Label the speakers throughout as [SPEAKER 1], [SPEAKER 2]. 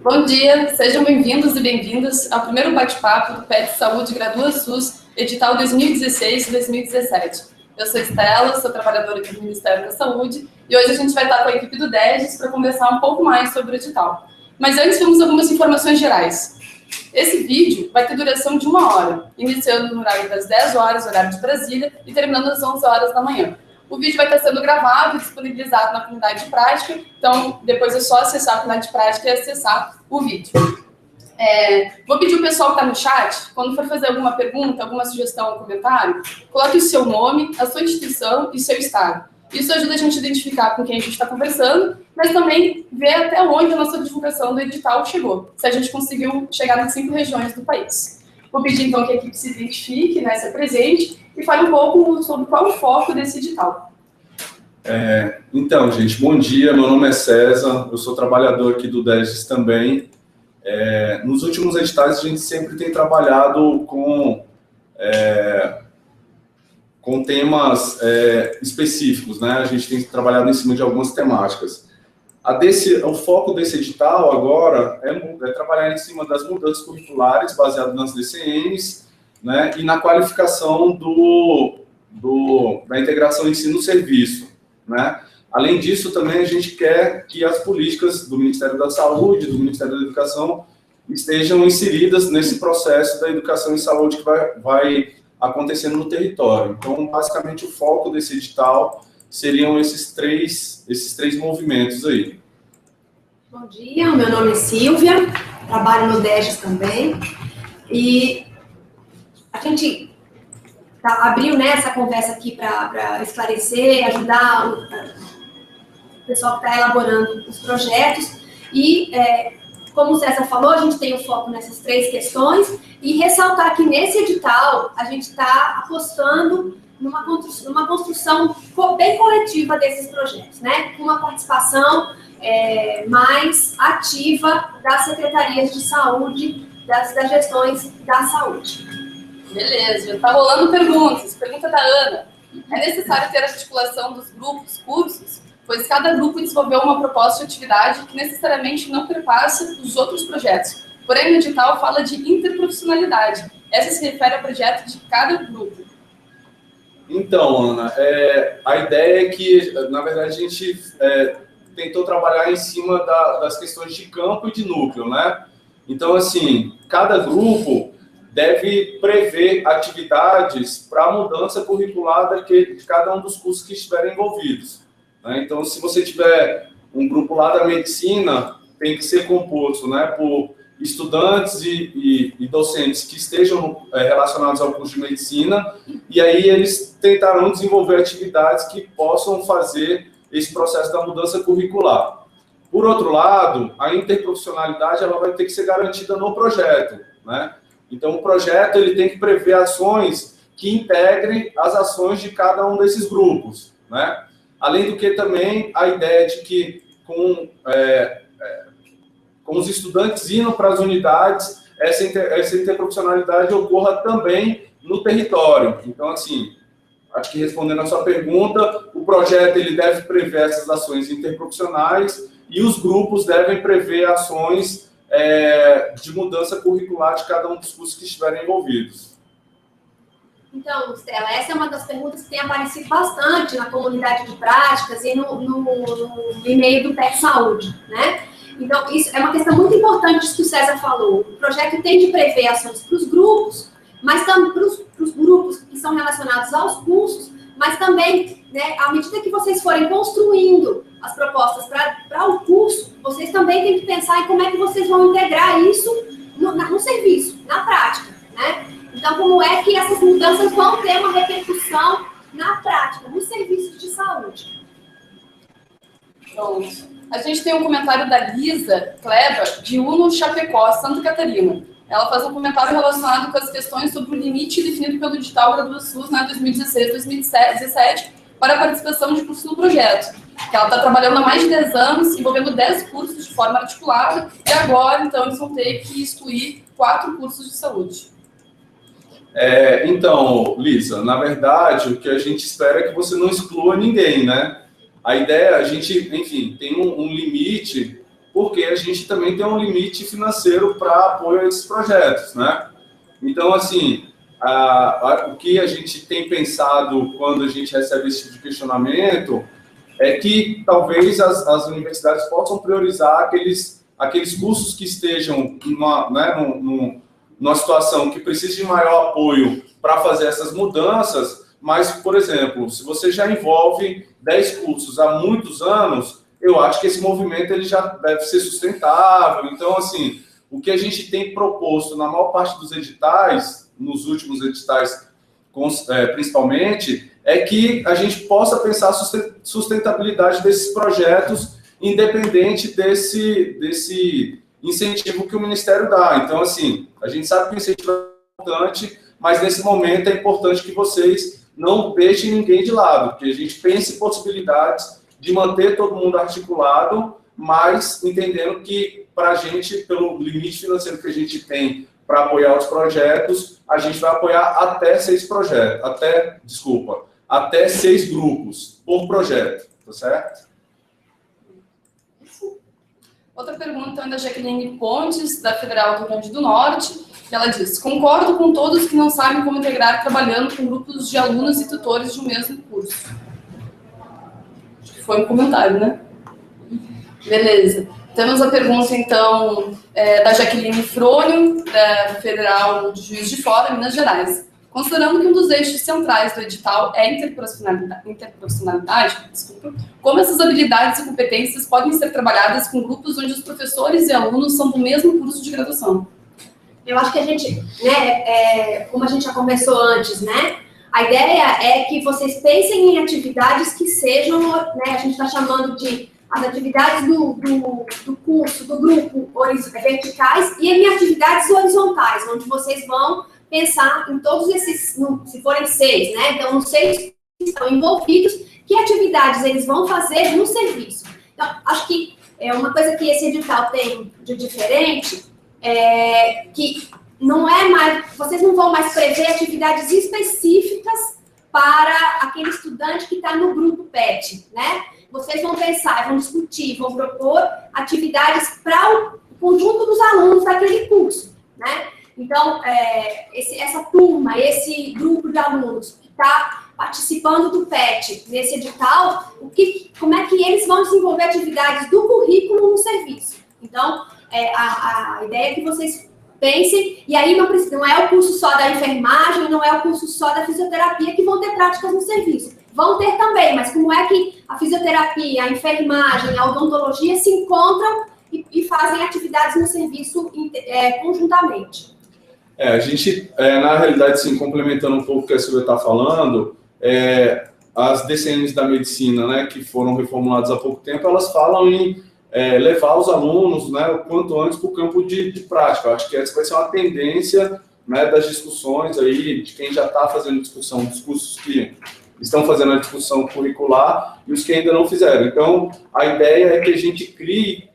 [SPEAKER 1] Bom dia, sejam bem-vindos e bem-vindas ao primeiro bate-papo do PET Saúde Gradua SUS, edital 2016-2017. Eu sou Estela, sou trabalhadora aqui do Ministério da Saúde e hoje a gente vai estar com a equipe do DEGES para conversar um pouco mais sobre o edital. Mas antes, vamos algumas informações gerais. Esse vídeo vai ter duração de 1 hora, iniciando no horário das 10 horas, horário de Brasília, e terminando às 11 horas da manhã. O vídeo vai estar sendo gravado e disponibilizado na comunidade de prática, então depois é só acessar a comunidade de prática e acessar o vídeo. Vou pedir o pessoal que está no chat, quando for fazer alguma pergunta, alguma sugestão ou comentário, coloque o seu nome, a sua instituição e seu estado. Isso ajuda a gente a identificar com quem a gente está conversando, mas também ver até onde a nossa divulgação do edital chegou, se a gente conseguiu chegar nas 5 regiões do país. Vou pedir, então, que a equipe se identifique, se apresente e fale um pouco sobre qual é o foco desse edital.
[SPEAKER 2] Então, gente, bom dia, meu nome é César, eu sou trabalhador aqui do DEGES também. Nos últimos editais, a gente sempre tem trabalhado com temas específicos, né? A gente tem trabalhado em cima de algumas temáticas. O foco desse edital agora é trabalhar em cima das mudanças curriculares baseadas nas DCMs, né, e na qualificação da integração ensino-serviço, né? Além disso, também a gente quer que as políticas do Ministério da Saúde, do Ministério da Educação, estejam inseridas nesse processo da educação e saúde que vai acontecendo no território. Então, basicamente, o foco desse edital seriam esses três movimentos aí.
[SPEAKER 3] Bom dia, meu nome é Silvia, trabalho no DEGES também, e a gente abriu essa conversa aqui para esclarecer, ajudar o pessoal que está elaborando os projetos, e como o César falou, a gente tem o foco nessas 3 questões, e ressaltar que nesse edital a gente está apostando numa construção bem coletiva desses projetos, né? Com uma participação mais ativa das secretarias de saúde, das gestões da saúde.
[SPEAKER 1] Beleza, está rolando perguntas. Pergunta da Ana. É necessário ter articulação dos grupos, cursos, pois cada grupo desenvolveu uma proposta de atividade que necessariamente não perpassa os outros projetos. Porém, o edital fala de interprofissionalidade. Essa se refere ao projeto de cada grupo.
[SPEAKER 2] Então, Ana, a ideia é que, na verdade, a gente tentou trabalhar em cima das questões de campo e de núcleo, né? Então, assim, cada grupo deve prever atividades para a mudança curricular de cada um dos cursos que estiverem envolvidos, né? Então, se você tiver um grupo lá da medicina, tem que ser composto, né, por estudantes e docentes que estejam relacionados ao curso de medicina, e aí eles tentarão desenvolver atividades que possam fazer esse processo da mudança curricular. Por outro lado, a interprofissionalidade ela vai ter que ser garantida no projeto, né? Então, o projeto ele tem que prever ações que integrem as ações de cada um desses grupos, né? Além do que também a ideia de que com os estudantes indo para as unidades, essa interprofissionalidade ocorra também no território. Então, assim, acho que respondendo a sua pergunta, o projeto ele deve prever essas ações interprofissionais e os grupos devem prever ações de mudança curricular de cada um dos cursos que estiverem envolvidos.
[SPEAKER 3] Então, Stella, essa é uma das perguntas que tem aparecido bastante na comunidade de práticas e no e-mail do PET Saúde, né? Então, isso é uma questão muito importante isso que o César falou. O projeto tem de prever ações para os grupos, mas também para os grupos que são relacionados aos cursos, mas também, né, à medida que vocês forem construindo as propostas para o curso, vocês também têm que pensar em como é que vocês vão integrar isso no serviço, na prática, né? Então, como é que essas mudanças vão ter uma repercussão na prática, nos serviços de saúde?
[SPEAKER 1] Pronto. A gente tem um comentário da Lisa Kleber, de Uno Chapecó, Santa Catarina. Ela faz um comentário relacionado com as questões sobre o limite definido pelo edital Gradua SUS, 2016-2017, para a participação de curso no projeto. Que ela está trabalhando há mais de 10 anos, envolvendo 10 cursos de forma articulada, e agora, então, eles vão ter que excluir 4 cursos de saúde.
[SPEAKER 2] Então, Lisa, na verdade, o que a gente espera é que você não exclua ninguém, né? A ideia, a gente, enfim, tem um limite porque a gente também tem um limite financeiro para apoio a esses projetos, né? Então, assim, o que a gente tem pensado quando a gente recebe esse tipo de questionamento é que talvez as universidades possam priorizar aqueles cursos que estejam numa situação que precisa de maior apoio para fazer essas mudanças, mas, por exemplo, se você já envolve 10 cursos há muitos anos, eu acho que esse movimento ele já deve ser sustentável. Então, assim, o que a gente tem proposto na maior parte dos editais, nos últimos editais principalmente, é que a gente possa pensar a sustentabilidade desses projetos, independente desse incentivo que o Ministério dá. Então, assim, a gente sabe que o incentivo é importante, mas nesse momento é importante que vocês não deixem ninguém de lado, que a gente pense em possibilidades de manter todo mundo articulado, mas entendendo que, para a gente, pelo limite financeiro que a gente tem para apoiar os projetos, a gente vai apoiar até 6 projetos, até 6 grupos por projeto, tá certo?
[SPEAKER 1] Outra pergunta é da Jaqueline Pontes, da Federal do Rio Grande do Norte. Ela diz: concordo com todos que não sabem como integrar trabalhando com grupos de alunos e tutores de um mesmo curso. Acho que foi um comentário, né? Beleza. Temos a pergunta, então, da Jaqueline Frônio, da Federal de Juiz de Fora, Minas Gerais. Considerando que um dos eixos centrais do edital é a interprofissionalidade, como essas habilidades e competências podem ser trabalhadas com grupos onde os professores e alunos são do mesmo curso de graduação?
[SPEAKER 3] Eu acho que a gente, como a gente já conversou antes, né? A ideia é que vocês pensem em atividades que sejam, a gente está chamando de as atividades do curso, do grupo verticais e em atividades horizontais, onde vocês vão pensar em todos esses, se forem 6, né? Então, os 6 que estão envolvidos, que atividades eles vão fazer no serviço. Então, acho que uma coisa que esse edital tem de diferente é que não é mais, vocês não vão mais prever atividades específicas para aquele estudante que está no grupo PET, né? Vocês vão pensar, vão discutir, vão propor atividades para o conjunto dos alunos daquele curso, né? Então, essa turma, esse grupo de alunos que está participando do PET nesse edital, como é que eles vão desenvolver atividades do currículo no serviço? Então, a ideia é que vocês pensem, e aí não é o curso só da enfermagem, não é o curso só da fisioterapia que vão ter práticas no serviço. Vão ter também, mas como é que a fisioterapia, a enfermagem, a odontologia se encontram e fazem atividades no serviço conjuntamente?
[SPEAKER 2] A gente, na realidade, sim, complementando um pouco o que a Silvia está falando, as DCNs da medicina, né, que foram reformuladas há pouco tempo, elas falam em levar os alunos, né, o quanto antes para o campo de prática. Eu acho que essa vai ser uma tendência, né, das discussões aí, de quem já está fazendo discussão, dos cursos que estão fazendo a discussão curricular e os que ainda não fizeram. Então, a ideia é que a gente crie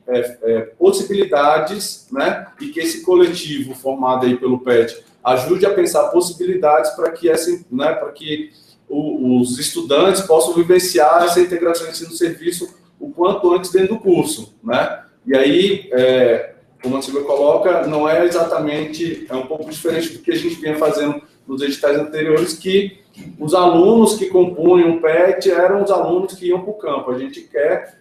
[SPEAKER 2] possibilidades, né, e que esse coletivo formado aí pelo PET ajude a pensar possibilidades para que os estudantes possam vivenciar essa integração ensino-serviço o quanto antes dentro do curso, né? E aí, como a Silvia coloca, não é exatamente, é um pouco diferente do que a gente vinha fazendo nos editais anteriores, que os alunos que compunham o PET eram os alunos que iam para o campo. A gente quer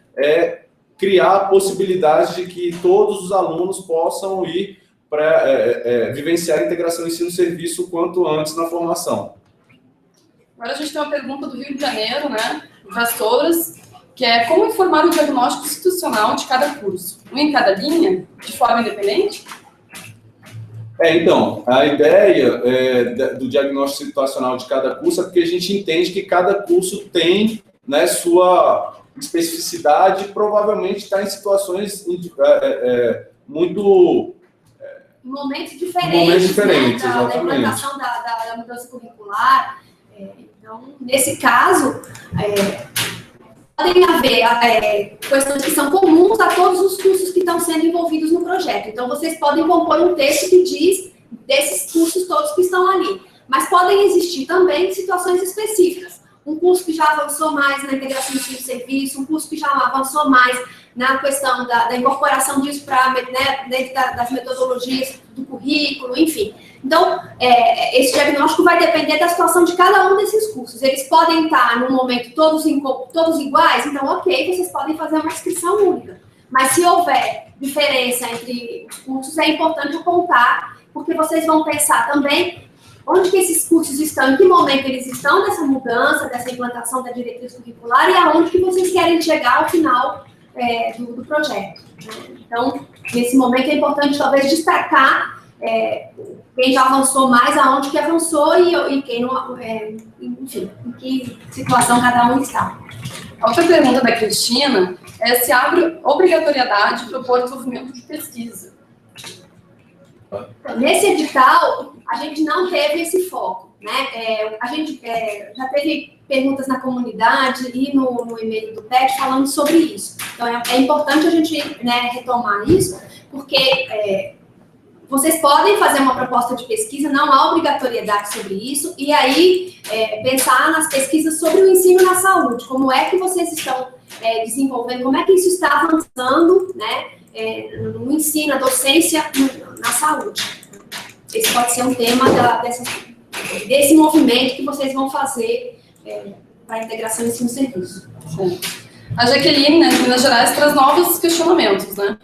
[SPEAKER 2] criar possibilidades de que todos os alunos possam ir para vivenciar a integração ensino-serviço o quanto antes na formação.
[SPEAKER 1] Agora a gente tem uma pergunta do Rio de Janeiro, né, Vassouras, que é: como informar o diagnóstico institucional de cada curso? Um em cada linha, de forma independente?
[SPEAKER 2] Então, a ideia do diagnóstico situacional de cada curso é porque a gente entende que cada curso tem, né, sua especificidade e provavelmente está em situações muito...
[SPEAKER 3] momentos diferentes,
[SPEAKER 2] né,
[SPEAKER 3] da implantação da mudança curricular. Então, nesse caso, podem haver questões que são comuns a todos os cursos que estão sendo envolvidos no projeto. Então, vocês podem compor um texto que diz desses cursos todos que estão ali. Mas podem existir também situações específicas. Um curso que já avançou mais na integração do serviço, um curso que já avançou mais na questão da incorporação disso para, né, dentro das metodologias do currículo, enfim. Então, esse diagnóstico vai depender da situação de cada um desses cursos. Eles podem estar, no momento, todos iguais, então, ok, vocês podem fazer uma inscrição única. Mas se houver diferença entre os cursos, é importante apontar, porque vocês vão pensar também onde que esses cursos estão, em que momento eles estão dessa mudança, dessa implantação da diretriz curricular e aonde que vocês querem chegar ao final do projeto. Né? Então, nesse momento é importante talvez destacar quem já avançou mais, aonde que avançou e quem não, enfim, em que situação cada um está.
[SPEAKER 1] A outra pergunta da Cristina é se abre obrigatoriedade para o desenvolvimento de pesquisa.
[SPEAKER 3] Nesse edital, a gente não teve esse foco, né? A gente já teve perguntas na comunidade e no e-mail do PET falando sobre isso. Então, é importante a gente, né, retomar isso, porque vocês podem fazer uma proposta de pesquisa, não há obrigatoriedade sobre isso, e aí pensar nas pesquisas sobre o ensino na saúde, como é que vocês estão desenvolvendo, como é que isso está avançando, né, no ensino, na docência, na saúde. Esse pode ser um tema desse movimento que vocês vão fazer para a integração ensino-serviço.
[SPEAKER 1] A Jaqueline, né, de Minas Gerais, traz novos questionamentos, né?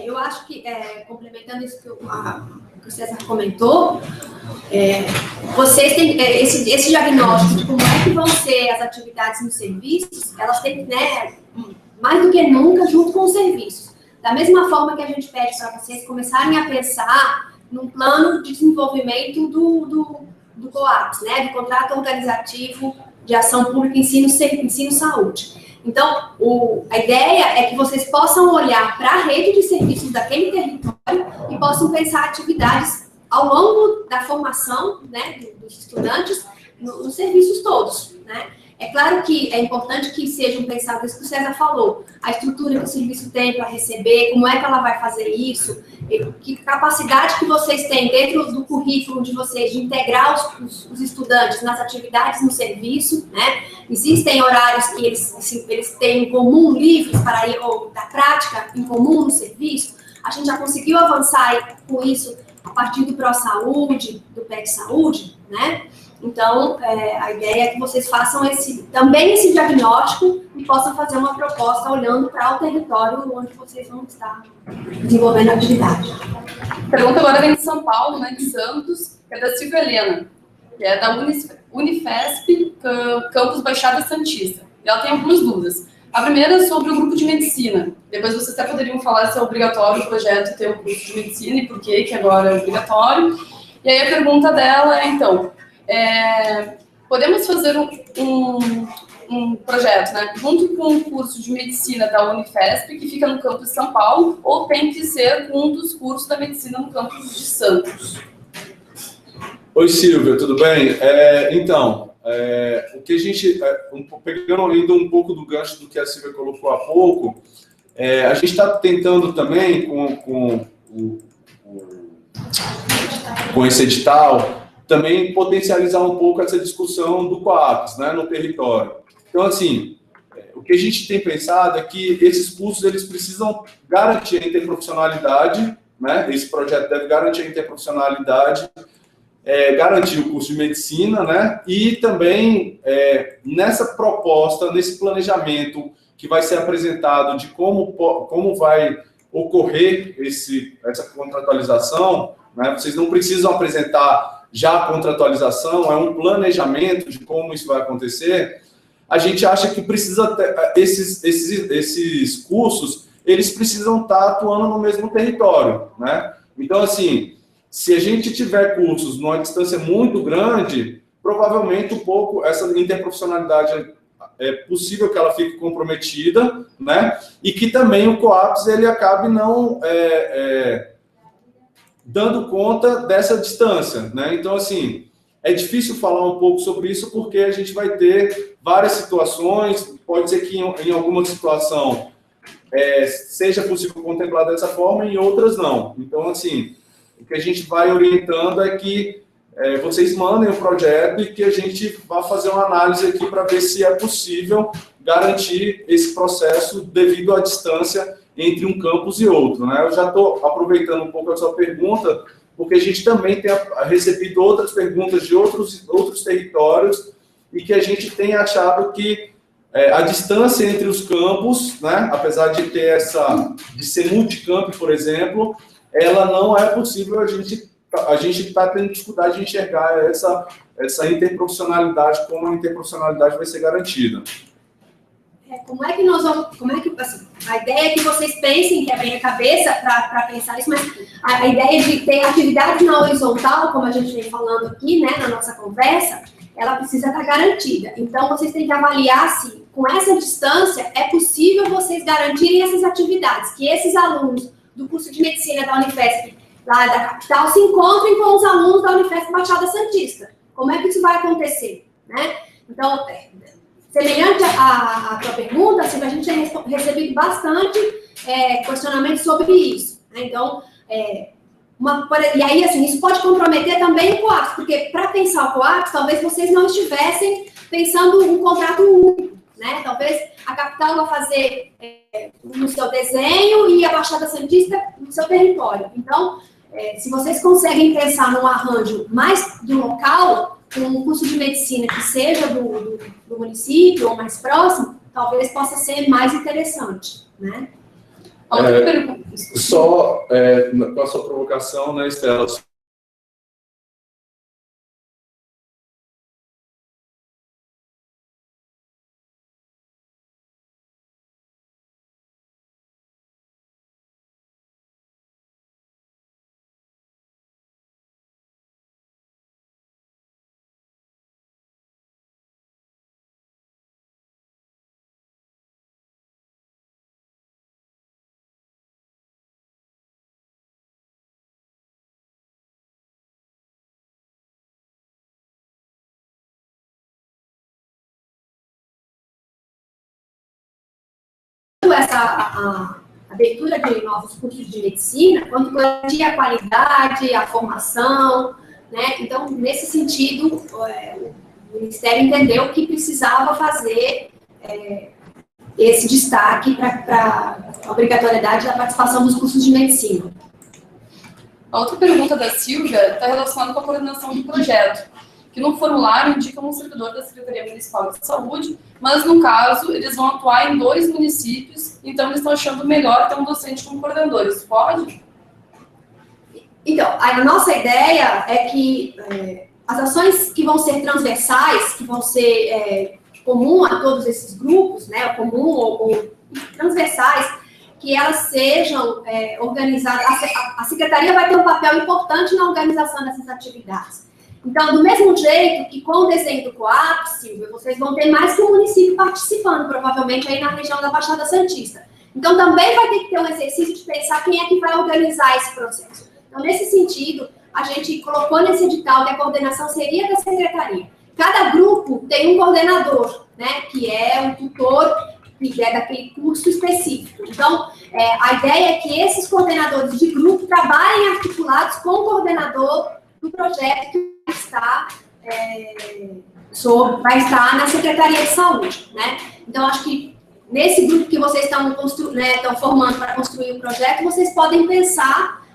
[SPEAKER 3] Eu acho que, complementando isso que o César comentou, vocês têm esse diagnóstico de como é que vão ser as atividades nos serviços, elas têm, né, mais do que nunca, junto com os serviços. Da mesma forma que a gente pede para vocês começarem a pensar num plano de desenvolvimento do COAPS, né, do Contrato Organizativo de Ação Pública Ensino-Saúde. Então, a ideia é que vocês possam olhar para a rede de serviços daquele território e possam pensar atividades ao longo da formação, né, dos estudantes nos serviços todos, né? É claro que é importante que sejam pensados, isso que o César falou, a estrutura que o serviço tem para receber, como é que ela vai fazer isso, que capacidade que vocês têm dentro do currículo de vocês de integrar os estudantes nas atividades no serviço, né? Existem horários que eles têm em comum, livres para ir, ou da prática em comum no serviço. A gente já conseguiu avançar com isso a partir do ProSaúde, do PET Saúde, né? Então, a ideia é que vocês façam também esse diagnóstico e possam fazer uma proposta olhando para o território onde vocês vão estar desenvolvendo a atividade.
[SPEAKER 1] A pergunta agora vem de São Paulo, né, de Santos, que é da Silvia Helena, que é da Unifesp, Campus Baixada Santista. E ela tem algumas dúvidas. A primeira é sobre o grupo de medicina. Depois vocês até poderiam falar se é obrigatório o projeto ter um curso de medicina e por que agora é obrigatório. E aí a pergunta dela é, então, podemos fazer um projeto, né, junto com o curso de medicina da Unifesp, que fica no campus de São Paulo, ou tem que ser com um dos cursos da medicina no campus de Santos?
[SPEAKER 2] Oi, Silvia, tudo bem? O que a gente, pegando ainda um pouco do gancho do que a Silvia colocou há pouco, a gente está tentando também, com esse edital, também potencializar um pouco essa discussão do COAPS, né, no território. Então, assim, o que a gente tem pensado é que esses cursos eles precisam garantir a interprofissionalidade, né? Esse projeto deve garantir a interprofissionalidade, garantir o curso de medicina, né? E também nessa proposta, nesse planejamento que vai ser apresentado de como vai ocorrer essa contratualização, né? Vocês não precisam apresentar já a contratualização, é um planejamento de como isso vai acontecer. A gente acha que precisa ter, esses cursos, eles precisam estar atuando no mesmo território, né? Então, assim, se a gente tiver cursos numa distância muito grande, provavelmente um pouco essa interprofissionalidade é possível que ela fique comprometida, né? E que também o COAPS ele acabe não dando conta dessa distância, né? Então, assim, é difícil falar um pouco sobre isso porque a gente vai ter várias situações, pode ser que em alguma situação seja possível contemplar dessa forma e em outras não. Então, assim, o que a gente vai orientando é que vocês mandem o projeto e que a gente vá fazer uma análise aqui para ver se é possível garantir esse processo devido à distância entre um campus e outro, né? Eu já estou aproveitando um pouco a sua pergunta, porque a gente também tem recebido outras perguntas de outros territórios e que a gente tem achado que a distância entre os campos, né, apesar de ter de ser multicamp, por exemplo, ela não é possível, a gente está tendo dificuldade de enxergar essa interprofissionalidade, como a interprofissionalidade vai ser garantida.
[SPEAKER 3] Como é que assim, a ideia é que vocês pensem, que abrem a cabeça para pensar isso, mas a ideia de ter atividade na horizontal, como a gente vem falando aqui, né, na nossa conversa, ela precisa estar garantida. Então, vocês têm que avaliar se, com essa distância, é possível vocês garantirem essas atividades, que esses alunos do curso de medicina da Unifesp, lá da capital, se encontrem com os alunos da Unifesp Baixada Santista. Como é que isso vai acontecer, né? Então, semelhante à tua pergunta, assim, a gente tem recebido bastante questionamentos sobre isso, né? Então, e aí, assim, isso pode comprometer também o COAPS, porque para pensar o COAPS, talvez vocês não estivessem pensando um contrato único, né? Talvez a capital vai fazer no seu desenho e a Baixada Santista no seu território. Então, se vocês conseguem pensar num arranjo mais do local, com um curso de medicina que seja do município ou mais próximo, talvez possa ser mais interessante, né?
[SPEAKER 2] Só com a sua provocação, né, Estela?
[SPEAKER 3] Essa abertura de novos cursos de medicina, quanto garantir a qualidade, a formação, né? Então, nesse sentido, o Ministério entendeu que precisava fazer esse destaque para a obrigatoriedade da participação dos cursos de medicina.
[SPEAKER 1] A outra pergunta da Silvia está relacionada com a coordenação do projeto, que no formulário indica um servidor da Secretaria Municipal de Saúde, mas no caso eles vão atuar em 2 municípios, então eles estão achando melhor ter um docente como coordenador. Isso pode?
[SPEAKER 3] Então, a nossa ideia é que as ações que vão ser transversais, que vão ser comum a todos esses grupos, né, comum ou transversais, que elas sejam organizadas. A Secretaria vai ter um papel importante na organização dessas atividades. Então, do mesmo jeito que com o desenho do COAP, Silvia, vocês vão ter mais que um município participando, provavelmente aí na região da Baixada Santista. Então, também vai ter que ter um exercício de pensar quem é que vai organizar esse processo. Então, nesse sentido, a gente colocou nesse edital que a coordenação seria da secretaria. Cada grupo tem um coordenador, né, que é um tutor, que é daquele curso específico. Então, a ideia é que esses coordenadores de grupo trabalhem articulados com o coordenador do projeto que vai estar na Secretaria de Saúde, né? Então, acho que nesse grupo que vocês estão formando para construir o projeto, vocês podem pensar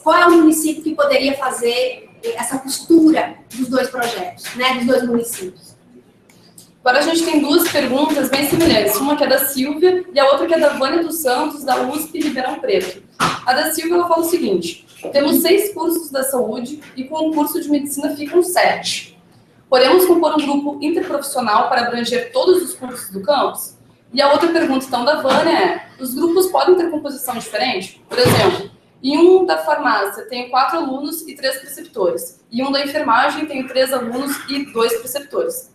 [SPEAKER 3] qual é o município que poderia fazer essa costura dos dois projetos, né? Dos dois municípios.
[SPEAKER 1] Agora a gente tem duas perguntas bem semelhantes. Uma que é da Silvia e a outra que é da Vânia dos Santos, da USP Ribeirão Preto. A da Silvia, ela fala o seguinte: temos 6 cursos da saúde e com o curso de medicina ficam 7. Podemos compor um grupo interprofissional para abranger todos os cursos do campus? E a outra pergunta, então, da Vânia é: os grupos podem ter composição diferente? Por exemplo, em um da farmácia tenho 4 alunos e 3 preceptores. E um da enfermagem tenho 3 alunos e 2 preceptores.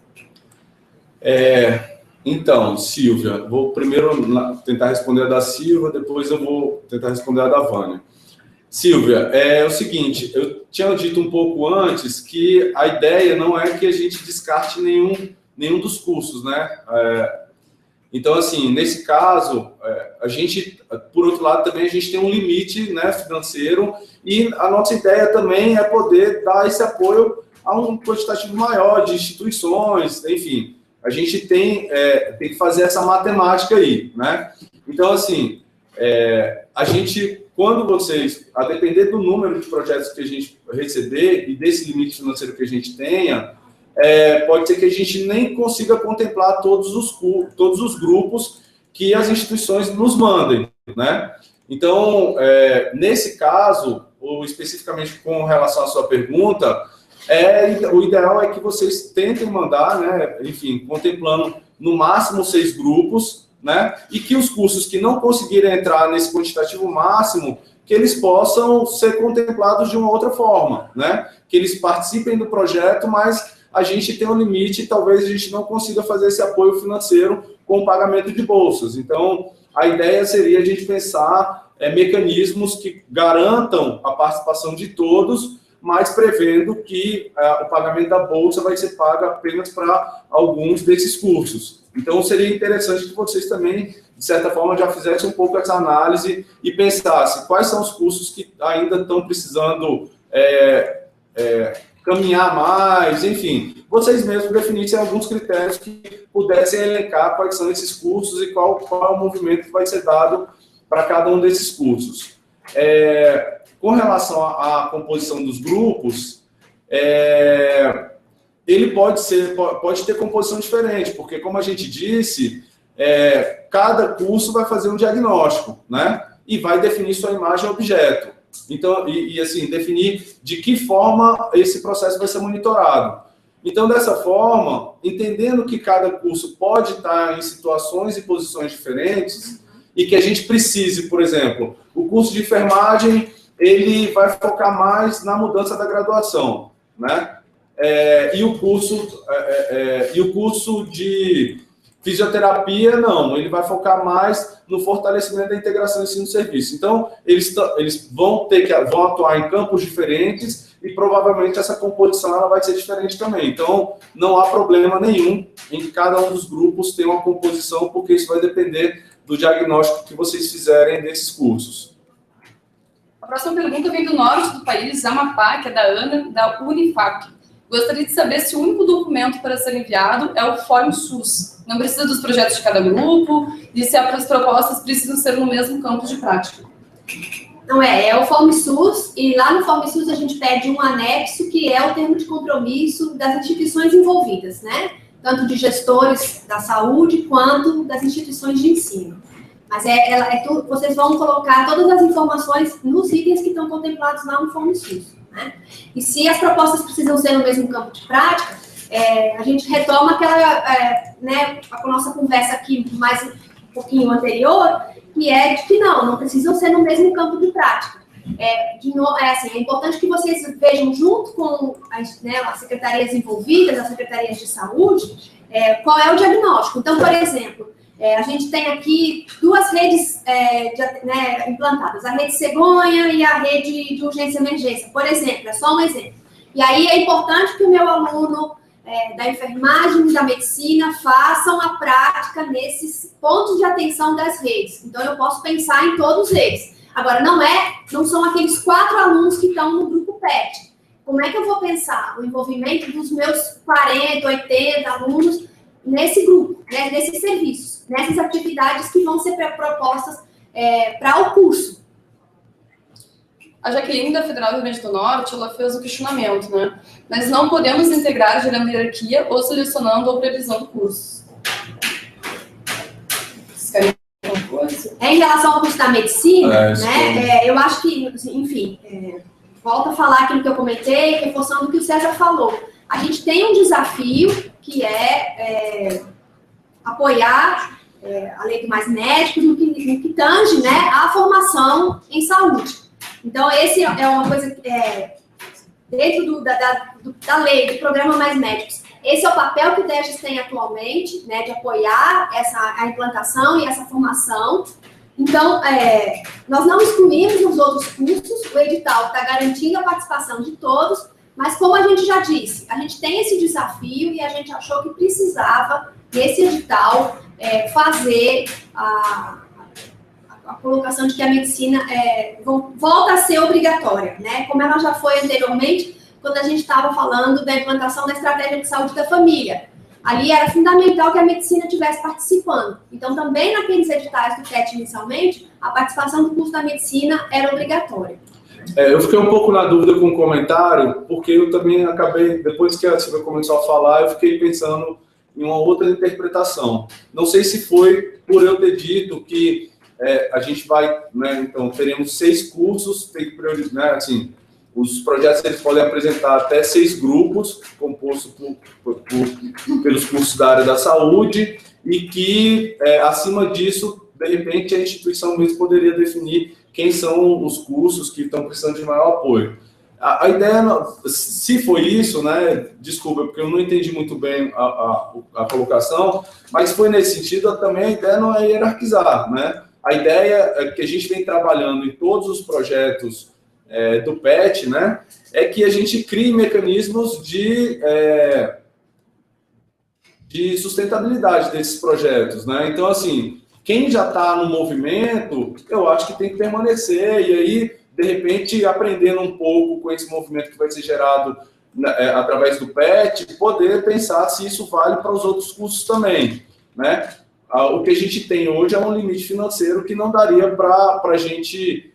[SPEAKER 2] Então, Silvia, vou primeiro tentar responder a da Silvia, depois eu vou tentar responder a da Vânia. Silvia, é o seguinte, eu tinha dito um pouco antes que a ideia não é que a gente descarte nenhum dos cursos, né? Então, assim, nesse caso, a gente, por outro lado, também a gente tem um limite, né, financeiro, e a nossa ideia também é poder dar esse apoio a um quantitativo maior de instituições, enfim. A gente tem que fazer essa matemática aí, né? Então, assim, a gente, quando vocês, a depender do número de projetos que a gente receber e desse limite financeiro que a gente tenha, pode ser que a gente nem consiga contemplar todos os grupos que as instituições nos mandem, né? Então, nesse caso, ou especificamente com relação à sua pergunta, o ideal é que vocês tentem mandar, né, enfim, contemplando no máximo 6 grupos, né, e que os cursos que não conseguirem entrar nesse quantitativo máximo, que eles possam ser contemplados de uma outra forma, né, que eles participem do projeto, mas a gente tem um limite e talvez a gente não consiga fazer esse apoio financeiro com o pagamento de bolsas. Então, a ideia seria a gente pensar mecanismos que garantam a participação de todos, mas prevendo que o pagamento da bolsa vai ser pago apenas para alguns desses cursos. Então, seria interessante que vocês também, de certa forma, já fizessem um pouco essa análise e pensassem quais são os cursos que ainda estão precisando caminhar mais, enfim. Vocês mesmos definissem alguns critérios que pudessem elencar quais são esses cursos e qual é o movimento que vai ser dado para cada um desses cursos. Com relação à composição dos grupos, ele pode ter composição diferente, porque, como a gente disse, cada curso vai fazer um diagnóstico, né? E vai definir sua imagem objeto. Então, assim, definir de que forma esse processo vai ser monitorado. Então, dessa forma, entendendo que cada curso pode estar em situações e posições diferentes, e que a gente precise, por exemplo, o curso de enfermagem, ele vai focar mais na mudança da graduação, né? E o curso de fisioterapia, não, ele vai focar mais no fortalecimento da integração ensino-serviço. Então, eles vão atuar em campos diferentes e provavelmente essa composição ela vai ser diferente também. Então, não há problema nenhum em que cada um dos grupos tenha uma composição, porque isso vai depender do diagnóstico que vocês fizerem desses cursos.
[SPEAKER 1] A próxima pergunta vem do norte do país, Amapá, que é da Ana, da Unifac. Gostaria de saber se o único documento para ser enviado é o Fórum SUS. Não precisa dos projetos de cada grupo e se as propostas precisam ser no mesmo campo de prática.
[SPEAKER 3] Não é o Fórum SUS, e lá no Fórum SUS a gente pede um anexo que é o termo de compromisso das instituições envolvidas, né? Tanto de gestores da saúde quanto das instituições de ensino. Mas vocês vão colocar todas as informações nos itens que estão contemplados lá no Fórum SUS, né? E se as propostas precisam ser no mesmo campo de prática, a gente retoma a nossa conversa aqui mais um pouquinho anterior, que é de que não precisam ser no mesmo campo de prática. É importante que vocês vejam junto com as secretarias envolvidas, as secretarias de saúde, qual é o diagnóstico. Então, por exemplo, a gente tem aqui duas redes implantadas, a rede cegonha e a rede de urgência e emergência, por exemplo, é só um exemplo. E aí é importante que o meu aluno da enfermagem e da medicina façam a prática nesses pontos de atenção das redes. Então, eu posso pensar em todos eles. Agora, não são aqueles 4 alunos que estão no grupo PET. Como é que eu vou pensar o envolvimento dos meus 40, 80 alunos nesse grupo, nesses serviços, nessas atividades que vão ser propostas para o curso?
[SPEAKER 1] A Jaqueline, da Federal do Rio Grande do Norte, ela fez o questionamento, né? Nós não podemos integrar gerando hierarquia ou selecionando ou previsão do curso. Vocês querem alguma coisa?
[SPEAKER 3] Em relação ao curso da medicina, eu acho que, enfim, volto a falar aquilo que eu comentei, reforçando o que o César falou. A gente tem um desafio que é apoiar a Lei do Mais Médicos no que tange, a formação em saúde. Então, esse é uma coisa que dentro da lei, do programa Mais Médicos. Esse é o papel que o DEGES tem atualmente, de apoiar a implantação e essa formação. Então, nós não excluímos os outros cursos, o edital está garantindo a participação de todos, mas como a gente já disse, a gente tem esse desafio e a gente achou que precisava, nesse edital, fazer a colocação de que a medicina volta a ser obrigatória, como ela já foi anteriormente, quando a gente estava falando da implantação da estratégia de saúde da família. Ali era fundamental que a medicina estivesse participando. Então, também naqueles editais do PET inicialmente, a participação do curso da medicina era obrigatória.
[SPEAKER 2] Eu fiquei um pouco na dúvida com o comentário, porque eu também acabei, depois que a Silvia começou a falar, eu fiquei pensando em uma outra interpretação. Não sei se foi por eu ter dito que a gente vai, então, teremos 6 cursos, tem que priorizar, assim, os projetos eles podem apresentar até 6 grupos, compostos pelos cursos da área da saúde, e que, acima disso, de repente, a instituição mesmo poderia definir quem são os cursos que estão precisando de maior apoio. A ideia, se foi isso, desculpa, porque eu não entendi muito bem a colocação, mas foi nesse sentido, também a ideia não é hierarquizar, A ideia que a gente vem trabalhando em todos os projetos do PET, é que a gente crie mecanismos de sustentabilidade desses projetos, Então, assim, quem já está no movimento, eu acho que tem que permanecer, e aí, de repente, aprendendo um pouco com esse movimento que vai ser gerado através do PET, poder pensar se isso vale para os outros cursos também, O que a gente tem hoje é um limite financeiro que não daria para a gente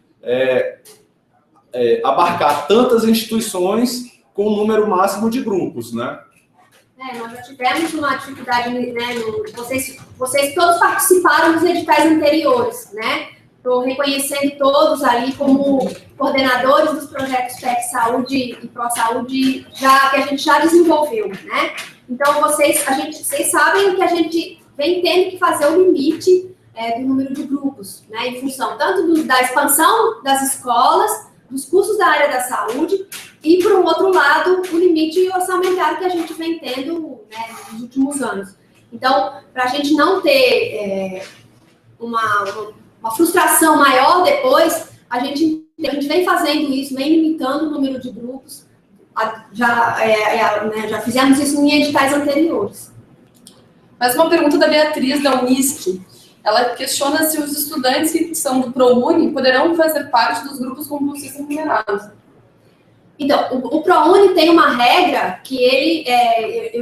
[SPEAKER 2] abarcar tantas instituições com um número máximo de grupos,
[SPEAKER 3] Nós já tivemos uma dificuldade, vocês todos participaram dos editais anteriores, Estou reconhecendo todos ali como coordenadores dos projetos PET Saúde e Pro Saúde que a gente já desenvolveu, Então, vocês sabem que a gente vem tendo que fazer o limite do número de grupos, em função tanto da expansão das escolas, dos cursos da área da saúde, e, por um outro lado, o limite orçamentário que a gente vem tendo nos últimos anos. Então, para a gente não ter uma frustração maior depois, a gente vem fazendo isso, vem limitando o número de grupos, já fizemos isso em editais anteriores.
[SPEAKER 1] Mas uma pergunta da Beatriz, da Unisc. Ela questiona se os estudantes que são do ProUni poderão fazer parte dos grupos com bolsistas remunerados.
[SPEAKER 3] Então, o ProUni tem uma regra que ele, se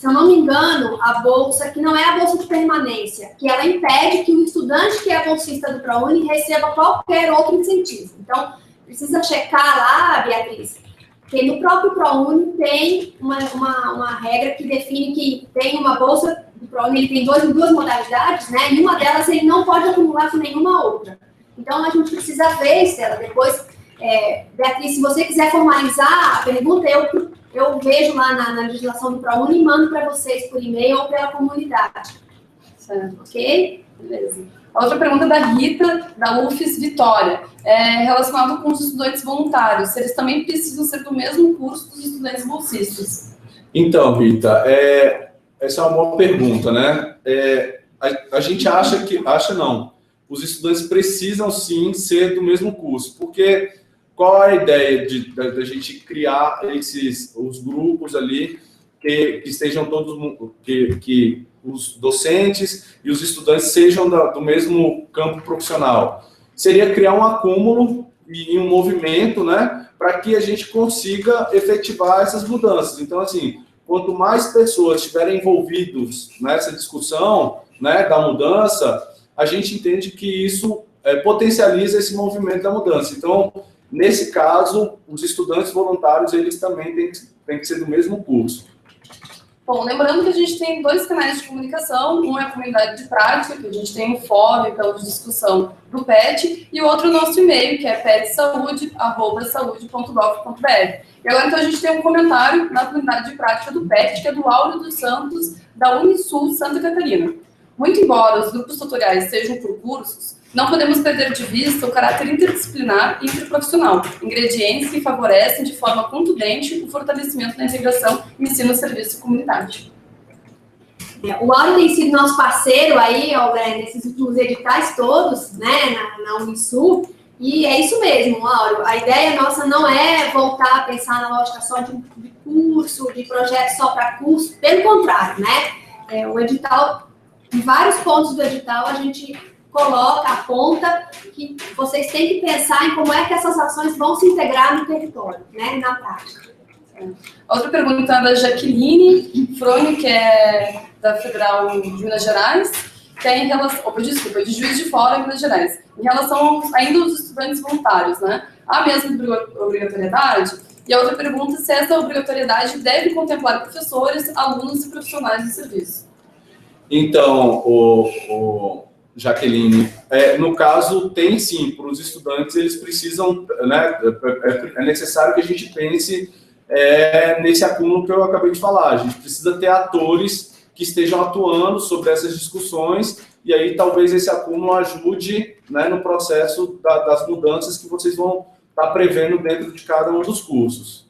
[SPEAKER 3] eu não me engano, a bolsa, que não é a bolsa de permanência, que ela impede que o estudante que é bolsista do ProUni receba qualquer outro incentivo. Então, precisa checar lá, Beatriz, que no próprio ProUni tem uma regra que define que tem uma bolsa do ProUni, ele tem duas modalidades, e uma delas ele não pode acumular com nenhuma outra. Então, a gente precisa ver, Estela, depois, Beatriz, se você quiser formalizar a pergunta, eu vejo lá na legislação do ProUni e mando para vocês por e-mail ou pela comunidade.
[SPEAKER 1] Certo.
[SPEAKER 3] Ok?
[SPEAKER 1] Beleza. A outra pergunta é da Rita, da UFES Vitória, relacionado com os estudantes voluntários, se eles também precisam ser do mesmo curso dos estudantes bolsistas.
[SPEAKER 2] Então, Rita, essa é uma boa pergunta, né? A gente acha não, os estudantes precisam sim ser do mesmo curso, porque qual é a ideia da gente criar os grupos ali que estejam todos, que os docentes e os estudantes sejam do mesmo campo profissional? Seria criar um acúmulo e um movimento, né, para que a gente consiga efetivar essas mudanças. Então, assim, quanto mais pessoas estiverem envolvidas nessa discussão, né, da mudança, a gente entende que isso potencializa esse movimento da mudança. Então, nesse caso, os estudantes voluntários, eles também têm que ser do mesmo curso.
[SPEAKER 1] Bom, lembrando que a gente tem 2 canais de comunicação, um é a comunidade de prática, que a gente tem o fórum, então, de discussão do PET, e o outro o nosso e-mail, que é petsaude@saude.gov.br. E agora, então, a gente tem um comentário na comunidade de prática do PET, que é do Áureo dos Santos, da Unisul Santa Catarina. Muito embora os grupos tutoriais sejam por cursos, não podemos perder de vista o caráter interdisciplinar e interprofissional, ingredientes que favorecem de forma contundente o fortalecimento da integração ensino-serviço e comunidade.
[SPEAKER 3] O Áureo tem sido nosso parceiro aí, nesses últimos editais todos, né, na Unisul, e é isso mesmo, Áureo. A ideia nossa não é voltar a pensar na lógica só de curso, de projeto só para curso, pelo contrário, né? O edital, em vários pontos do edital, a gente coloca, aponta que vocês têm que pensar em como é que essas ações vão se integrar no território, né, na prática.
[SPEAKER 1] Outra pergunta é da Jaqueline Frone, que é da Federal de Minas Gerais, que é em relação... de Juiz de Fora, Minas Gerais. Em relação ainda aos estudantes voluntários, né? Há mesmo obrigatoriedade? E a outra pergunta é se essa obrigatoriedade deve contemplar professores, alunos e profissionais do serviço.
[SPEAKER 2] Então, Jaqueline, no caso, tem sim, para os estudantes, eles precisam, né, é necessário que a gente pense nesse acúmulo que eu acabei de falar. A gente precisa ter atores que estejam atuando sobre essas discussões, e aí talvez esse acúmulo ajude, né, no processo das mudanças que vocês vão estar prevendo dentro de cada um dos cursos.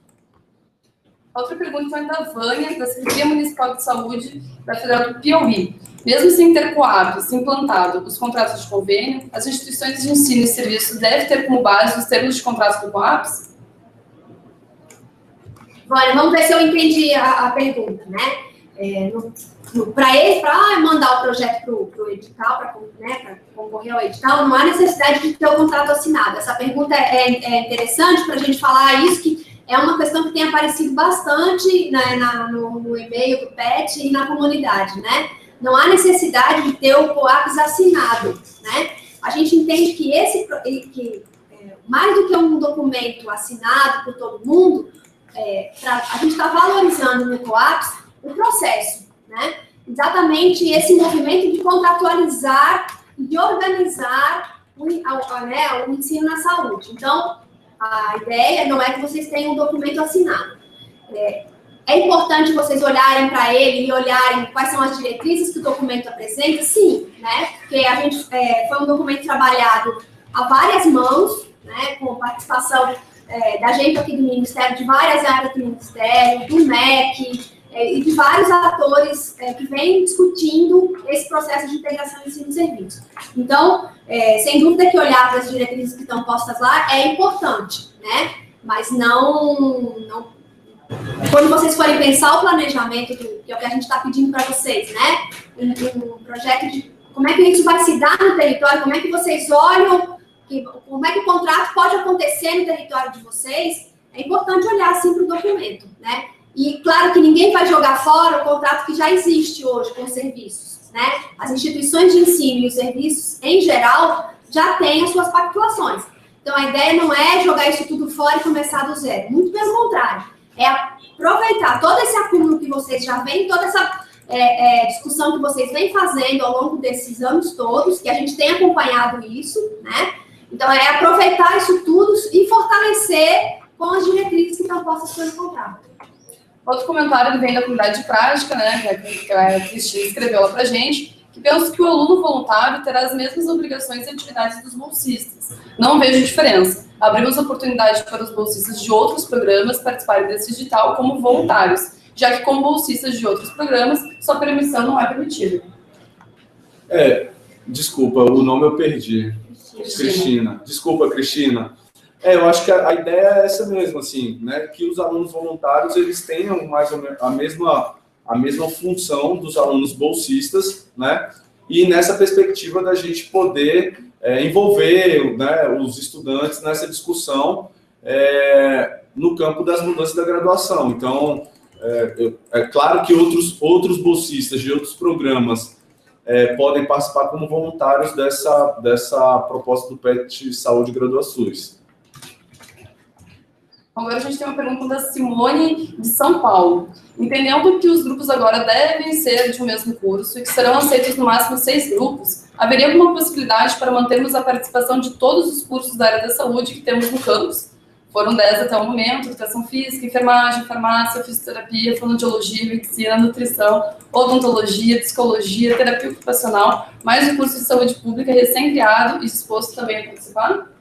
[SPEAKER 1] Outra pergunta é da Vânia, da Secretaria Municipal de Saúde da Federal do Piauí. Mesmo sem ter COAPs implantado os contratos de convênio, as instituições de ensino e serviço devem ter como base os termos de contrato do COAPs?
[SPEAKER 3] Vânia, vamos ver se eu entendi a pergunta, né? Para mandar o projeto para o edital, para concorrer ao edital, não há necessidade de ter o contrato assinado. Essa pergunta é interessante para a gente falar isso, que é uma questão que tem aparecido bastante, né, no e-mail do PET e na comunidade, né? Não há necessidade de ter o COAPs assinado, né? A gente entende que mais do que um documento assinado por todo mundo, a gente está valorizando no COAPs o processo, né? Exatamente esse movimento de contratualizar e de organizar o ensino na saúde. Então, a ideia não é que vocês tenham um documento assinado. É importante vocês olharem para ele e olharem quais são as diretrizes que o documento apresenta, sim, né? Porque a gente foi um documento trabalhado a várias mãos, né? Com participação da gente aqui do Ministério, de várias áreas do Ministério, do MEC, e de vários atores que vêm discutindo esse processo de integração de ensino e serviço. Então, sem dúvida que olhar para as diretrizes que estão postas lá é importante, né? Mas não quando vocês forem pensar o planejamento, que é o que a gente está pedindo para vocês, né? Um projeto de como é que isso vai se dar no território, como é que vocês olham, como é que o contrato pode acontecer no território de vocês, é importante olhar assim para o documento, né? E claro que ninguém vai jogar fora o contrato que já existe hoje com os serviços, né? As instituições de ensino e os serviços, em geral, já têm as suas pactuações. Então, a ideia não é jogar isso tudo fora e começar do zero. Muito pelo contrário. É aproveitar todo esse acúmulo que vocês já vêm, toda essa discussão que vocês vêm fazendo ao longo desses anos todos, que a gente tem acompanhado isso, né? Então, é aproveitar isso tudo e fortalecer com as diretrizes que estão postas pelo contrato.
[SPEAKER 1] Outro comentário vem da comunidade de prática, né, que a Cristina escreveu lá pra gente, que penso que o aluno voluntário terá as mesmas obrigações e atividades dos bolsistas. Não vejo diferença. Abrimos oportunidade para os bolsistas de outros programas participarem desse edital como voluntários, já que como bolsistas de outros programas, sua permissão não é permitida.
[SPEAKER 2] Desculpa, o nome eu perdi. Cristina. Desculpa, Cristina. Eu acho que a ideia é essa mesmo, assim, né? Que os alunos voluntários, eles tenham mais ou menos a mesma função dos alunos bolsistas, né? E nessa perspectiva da gente poder envolver, né, os estudantes nessa discussão no campo das mudanças da graduação. Então, é claro que outros bolsistas de outros programas podem participar como voluntários dessa proposta do PET Saúde GraduaSUS.
[SPEAKER 1] Agora a gente tem uma pergunta da Simone, de São Paulo. Entendendo que os grupos agora devem ser de um mesmo curso e que serão aceitos no máximo 6 grupos, haveria alguma possibilidade para mantermos a participação de todos os cursos da área da saúde que temos no campus? Foram 10 até o momento: educação física, enfermagem, farmácia, fisioterapia, fonoaudiologia, medicina, nutrição, odontologia, psicologia, terapia ocupacional, mais o curso de saúde pública recém-criado e disposto também a participar?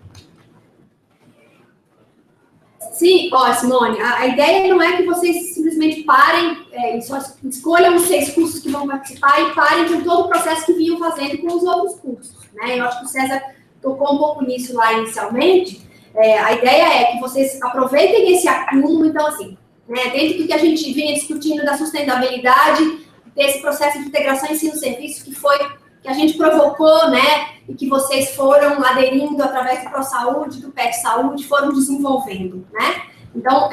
[SPEAKER 3] Sim, Simone, a ideia não é que vocês simplesmente parem e só escolham os 6 cursos que vão participar e parem com todo o processo que vinham fazendo com os outros cursos, né? Eu acho que o César tocou um pouco nisso lá inicialmente. A ideia é que vocês aproveitem esse acúmulo, então, assim, né, dentro do que a gente vinha discutindo da sustentabilidade, desse processo de integração ensino-serviço que a gente provocou, né, e que vocês foram aderindo através do ProSaúde, do PET Saúde, foram desenvolvendo, né? Então,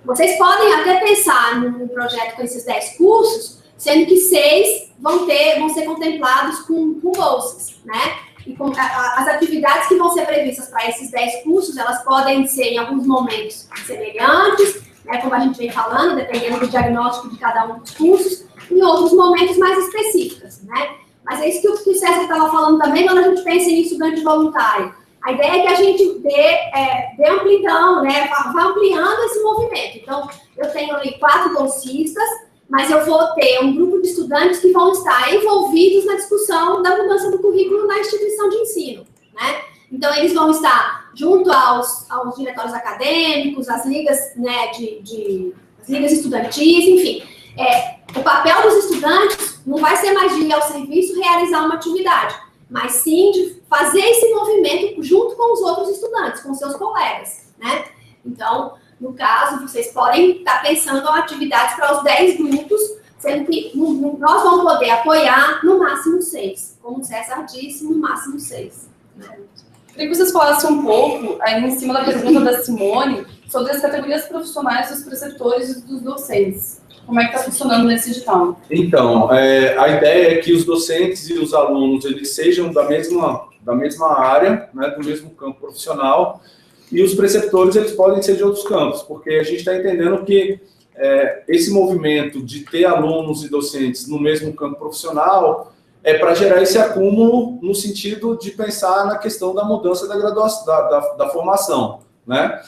[SPEAKER 3] vocês podem até pensar num projeto com esses 10 cursos, sendo que 6 vão ser contemplados com bolsas, né? E com as atividades que vão ser previstas para esses 10 cursos, elas podem ser, em alguns momentos, semelhantes, né, como a gente vem falando, dependendo do diagnóstico de cada um dos cursos, em outros momentos mais específicos, né? Mas é isso que o César estava falando também quando a gente pensa em estudante voluntário. A ideia é que a gente dê amplidão, né, vá ampliando esse movimento. Então, eu tenho ali 4 bolsistas, mas eu vou ter um grupo de estudantes que vão estar envolvidos na discussão da mudança do currículo na instituição de ensino, né? Então, eles vão estar junto aos diretórios acadêmicos, às ligas, né, as ligas estudantis, enfim. O papel dos estudantes não vai ser mais de ir ao serviço realizar uma atividade, mas sim de fazer esse movimento junto com os outros estudantes, com seus colegas, né? Então, no caso, vocês podem estar pensando em atividades para os 10 grupos, sendo que nós vamos poder apoiar no máximo 6. Como o César disse, no máximo 6. Né?
[SPEAKER 1] Queria que vocês falassem um pouco, aí em cima da pergunta da Simone, sobre as categorias profissionais dos preceptores e dos docentes. Como é que está funcionando nesse edital?
[SPEAKER 2] Então, a ideia é que os docentes e os alunos eles sejam da mesma área, né, do mesmo campo profissional, e os preceptores eles podem ser de outros campos, porque a gente está entendendo que esse movimento de ter alunos e docentes no mesmo campo profissional é para gerar esse acúmulo no sentido de pensar na questão da mudança da graduação, da formação, né?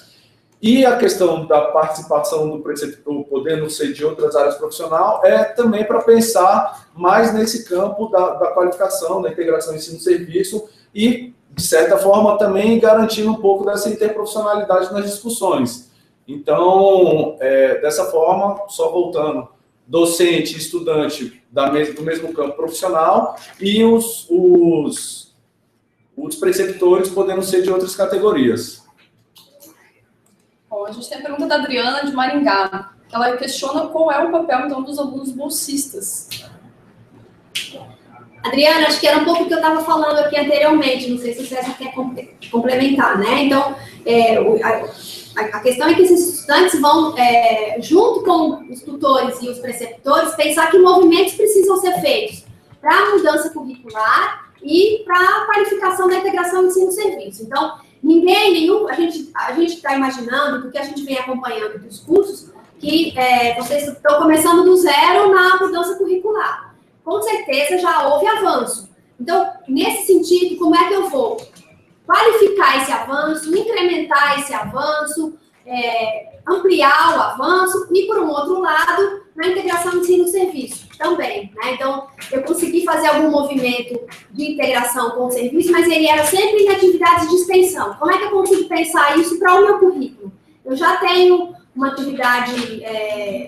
[SPEAKER 2] E a questão da participação do preceptor podendo ser de outras áreas profissionais é também para pensar mais nesse campo da qualificação, da integração ensino-serviço e, de certa forma, também garantindo um pouco dessa interprofissionalidade nas discussões. Então, dessa forma, só voltando, docente e estudante do mesmo campo profissional e os preceptores podendo ser de outras categorias.
[SPEAKER 1] Bom, a gente tem a pergunta da Adriana, de Maringá. Ela questiona qual é o papel, então, dos alunos bolsistas.
[SPEAKER 3] Adriana, acho que era um pouco o que eu estava falando aqui anteriormente, não sei se o César quer complementar, né? Então, a questão é que esses estudantes vão, junto com os tutores e os preceptores, pensar que movimentos precisam ser feitos para a mudança curricular e para a qualificação da integração ensino-serviço. Então, a gente está imaginando, porque a gente vem acompanhando dos cursos, que vocês estão começando do zero na mudança curricular. Com certeza já houve avanço. Então, nesse sentido, como é que eu vou qualificar esse avanço, incrementar esse avanço, ampliar o avanço e, por um outro lado, na integração ensino-serviço também, né? Então, eu consegui fazer algum movimento de integração com o serviço, mas ele era sempre em atividades de extensão. Como é que eu consigo pensar isso para o meu currículo? Eu já tenho uma atividade,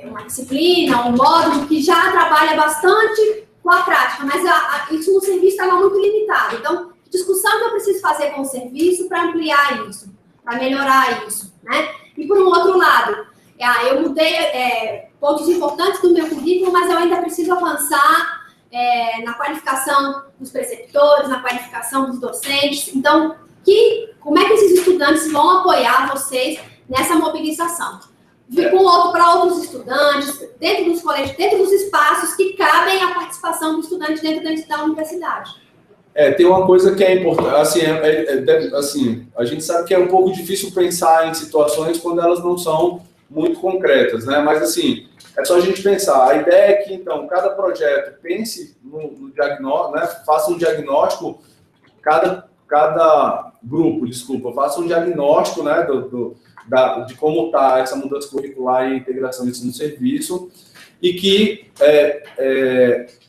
[SPEAKER 3] uma disciplina, um módulo que já trabalha bastante com a prática, mas isso no serviço estava muito limitado. Então, que discussão que eu preciso fazer com o serviço para ampliar isso, para melhorar isso, né? E por um outro lado, eu mudei pontos importantes do meu currículo, mas eu ainda preciso avançar na qualificação dos preceptores, na qualificação dos docentes. Então, como é que esses estudantes vão apoiar vocês nessa mobilização? Para outros estudantes, dentro dos colégios, dentro dos espaços que cabem a participação do estudante dentro da universidade.
[SPEAKER 2] Tem uma coisa que é importante, assim, a gente sabe que é um pouco difícil pensar em situações quando elas não são muito concretas, né? Mas, assim, é só a gente pensar. A ideia é que, então, cada projeto pense no diagnóstico, né? Faça um diagnóstico, cada grupo, faça um diagnóstico, né, de como está essa mudança curricular e integração do ensino-serviço, e que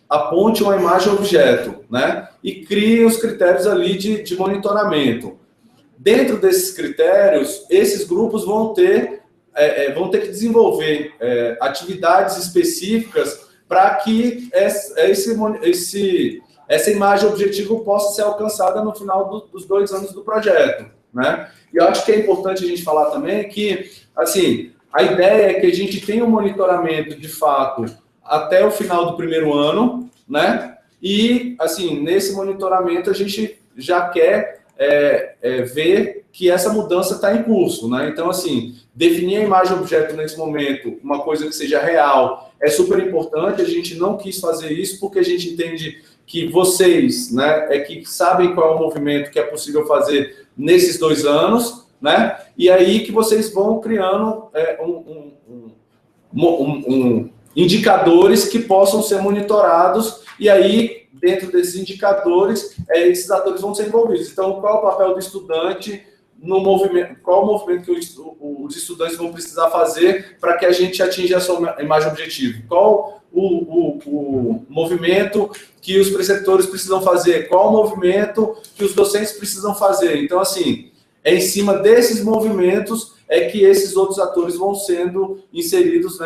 [SPEAKER 2] aponte uma imagem-objeto, né, e crie os critérios ali de monitoramento. Dentro desses critérios, esses grupos vão ter que desenvolver atividades específicas para que essa imagem objetivo possa ser alcançada no final dos 2 anos do projeto, né? E eu acho que é importante a gente falar também que, assim, a ideia é que a gente tenha um monitoramento, de fato, até o final do primeiro ano, né? E, assim, nesse monitoramento a gente já quer ver que essa mudança está em curso, né? Então, assim, definir a imagem objeto nesse momento, uma coisa que seja real, é super importante. A gente não quis fazer isso porque a gente entende que vocês, né, que sabem qual é o movimento que é possível fazer nesses 2 anos, né? E aí que vocês vão criando indicadores que possam ser monitorados, e aí, dentro desses indicadores, esses atores vão ser envolvidos. Então, qual é o papel do estudante no movimento? Qual o movimento que os estudantes vão precisar fazer para que a gente atinja a sua imagem objetiva? Qual o movimento que os preceptores precisam fazer? Qual o movimento que os docentes precisam fazer? Então, assim, em cima desses movimentos que esses outros atores vão sendo inseridos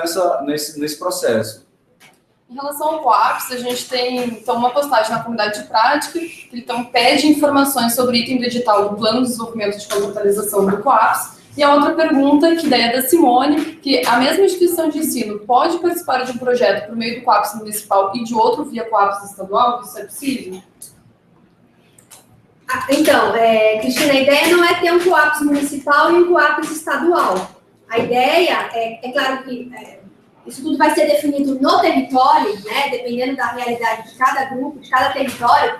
[SPEAKER 2] nesse processo.
[SPEAKER 1] Em relação ao COAPS, a gente tem então uma postagem na comunidade de prática, que então pede informações sobre o item do edital do Plano de Desenvolvimento de Capitalização do COAPS. E a outra pergunta, que daí é da Simone, que a mesma instituição de ensino pode participar de um projeto por meio do COAPS municipal e de outro via COAPS estadual? Isso é possível?
[SPEAKER 3] Então, Cristina, a ideia não é ter um COAPS municipal e um COAPS estadual. A ideia é claro que isso tudo vai ser definido no território, né, dependendo da realidade de cada grupo, de cada território,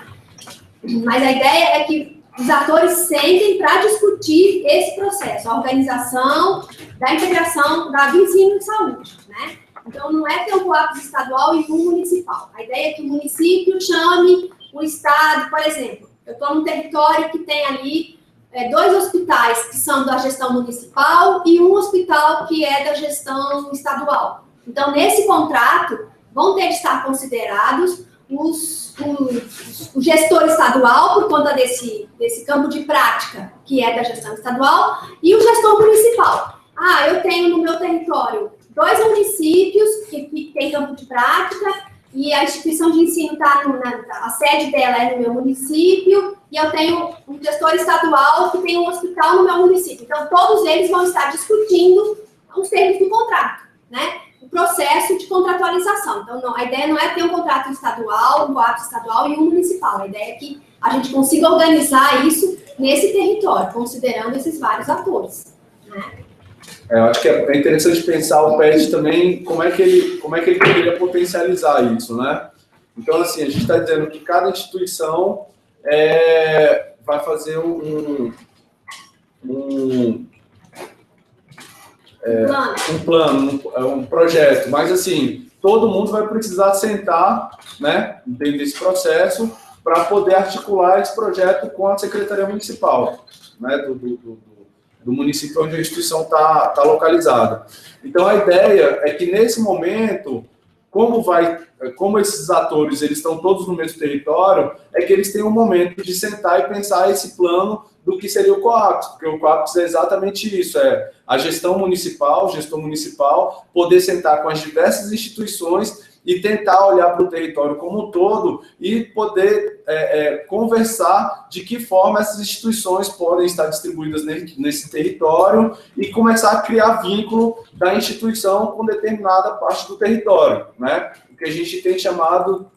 [SPEAKER 3] mas a ideia é que os atores sentem para discutir esse processo, a organização da integração do ensino de saúde, né? Então, não é ter um COAPS estadual e um municipal. A ideia é que o município chame o estado, por exemplo. Eu estou num território que tem ali 2 hospitais que são da gestão municipal e um hospital que é da gestão estadual. Então, nesse contrato, vão ter de estar considerados o gestor estadual, por conta desse campo de prática, que é da gestão estadual, e o gestor municipal. Eu tenho no meu território 2 municípios que têm campo de prática, e a instituição de ensino a sede dela é no meu município, e eu tenho um gestor estadual que tem um hospital no meu município. Então, todos eles vão estar discutindo os termos do contrato, né? O processo de contratualização. Então, a ideia não é ter um contrato estadual, um COAPS estadual e um municipal. A ideia é que a gente consiga organizar isso nesse território, considerando esses vários atores, né?
[SPEAKER 2] Eu acho que é interessante pensar o PET também, como é que ele poderia potencializar isso, né? Então, assim, a gente está dizendo que cada instituição vai fazer um plano, um projeto, mas, assim, todo mundo vai precisar sentar, né, dentro desse processo para poder articular esse projeto com a Secretaria Municipal, né, do município onde a instituição está localizada. Então, a ideia é que, nesse momento, como esses atores eles estão todos no mesmo território, é que eles têm um momento de sentar e pensar esse plano do que seria o COAPS, porque o COAPS é exatamente isso, é a gestão municipal, o gestor municipal, poder sentar com as diversas instituições e tentar olhar para o território como um todo e poder conversar de que forma essas instituições podem estar distribuídas nesse território e começar a criar vínculo da instituição com determinada parte do território, né? O que a gente tem chamado,